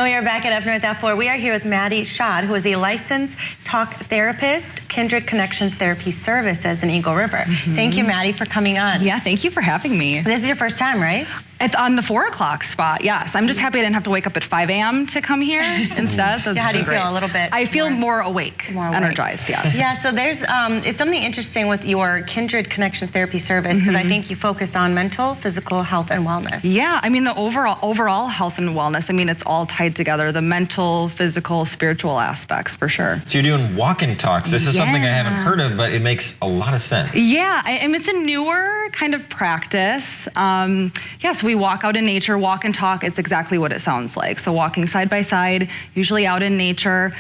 And we are back at Up North at 4. We are here with Maddie Schad, who is a licensed talk therapist, Kindred Connections Therapy Services in Eagle River. Thank you, Maddie, for coming on. Yeah, thank you for having me. This is your first time, right? It's on the 4 o'clock spot, yes. I'm just happy I didn't have to wake up at 5 a.m. to come here instead. That's how do you great. feel? A little bit? I feel more awake, energized, yes. Yeah, so there's, it's something interesting with your Kindred Connections Therapy Service, because I think you focus on mental, physical health, and wellness. Yeah, I mean, the overall health and wellness, I mean, it's all tied together, the mental, physical, spiritual aspects, for sure. So you're doing walk and talks. This is something I haven't heard of, but it makes a lot of sense. Yeah, I mean, it's a newer kind of practice. So we walk out in nature, walk and talk. It's exactly what it sounds like. So walking side by side, usually out in nature,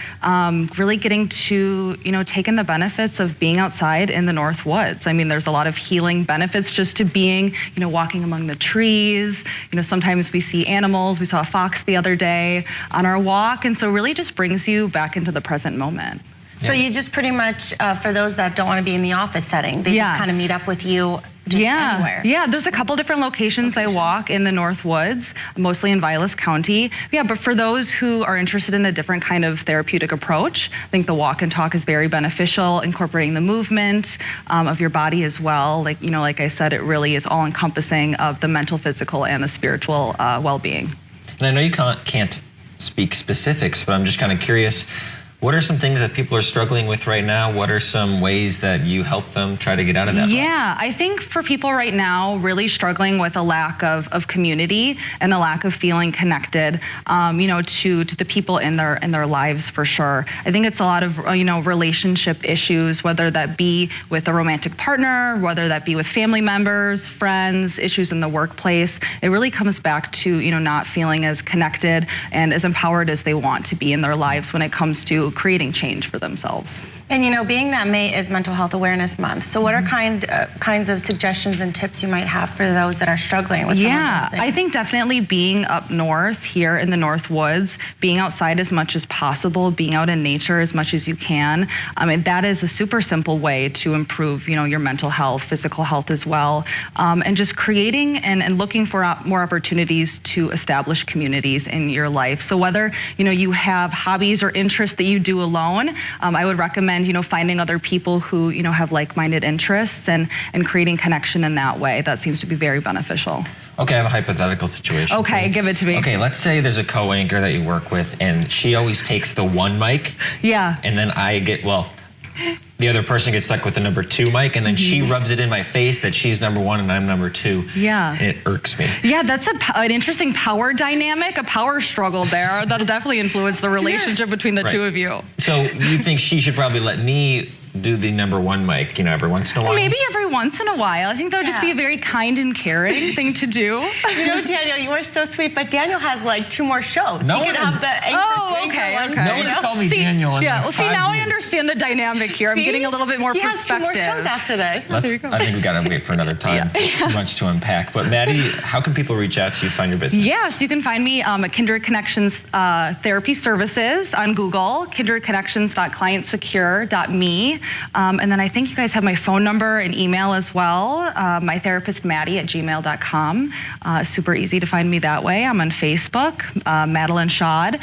really getting to, take in the benefits of being outside in the North Woods. I mean, there's a lot of healing benefits just to being, walking among the trees. Sometimes we see animals. We saw a fox the other day on our walk. And so really just brings you back into the present moment. So you just pretty much, for those that don't want to be in the office setting, they just kind of meet up with you anywhere. Yeah, there's a couple different locations I walk in the North Woods, mostly in Vilas County. Yeah, but for those who are interested in a different kind of therapeutic approach, I think the walk and talk is very beneficial, incorporating the movement of your body as well. Like I said, it really is all encompassing of the mental, physical, and the spiritual well-being. And I know you can't speak specifics, but I'm just kind of curious, what are some things that people are struggling with right now? What are some ways that you help them try to get out of that? Yeah, I think for people right now really struggling with a lack of community and a lack of feeling connected, to the people in their lives, for sure. I think it's a lot of relationship issues, whether that be with a romantic partner, whether that be with family members, friends, issues in the workplace. It really comes back to not feeling as connected and as empowered as they want to be in their lives when it comes to creating change for themselves. And being that May is Mental Health Awareness Month, so what are kinds of suggestions and tips you might have for those that are struggling with some of those things? I think definitely being up north here in the North Woods, being outside as much as possible, being out in nature as much as you can. I mean, that is a super simple way to improve, your mental health, physical health as well, and just creating and looking for more opportunities to establish communities in your life. So whether you have hobbies or interests that you do alone, I would recommend finding other people who have like-minded interests and creating connection in that way. That seems to be very beneficial. Okay, I have a hypothetical situation. Okay, give it to me. Okay, let's say there's a co-anchor that you work with and she always takes the one mic. Yeah. And then the other person gets stuck with the number 2 mic, and then she rubs it in my face that she's number 1 and I'm number 2. Yeah. And it irks me. Yeah, that's an interesting power dynamic, a power struggle there. That'll definitely influence the relationship between the two of you. So you think she should probably let me do the number 1 mic, every once in a while? Maybe every once in a while. I think that would just be a very kind and caring thing to do. Daniel, you are so sweet, but Daniel has like 2 more shows. No he one could have the anchor. Okay. No one has called me Daniel in now I years. understand the dynamic here. I'm getting a little bit more perspective. He has 2 more shows after this. I think we gotta wait for another time. Too much to unpack. But Maddie, how can people reach out to you, find your business? Yes, you can find me at Kindred Connections Therapy Services on Google, kindredconnections.clientsecure.me, and then I think you guys have my phone number and email as well, my therapist Maddie at gmail.com. Super easy to find me that way. I'm on Facebook, Madeline Schad.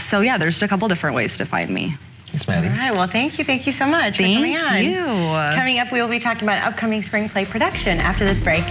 So yeah, there's a couple different ways to find me. Thanks, Maddie. All right, well, thank you so much for coming on. Thank you. Coming up, we will be talking about upcoming spring play production after this break.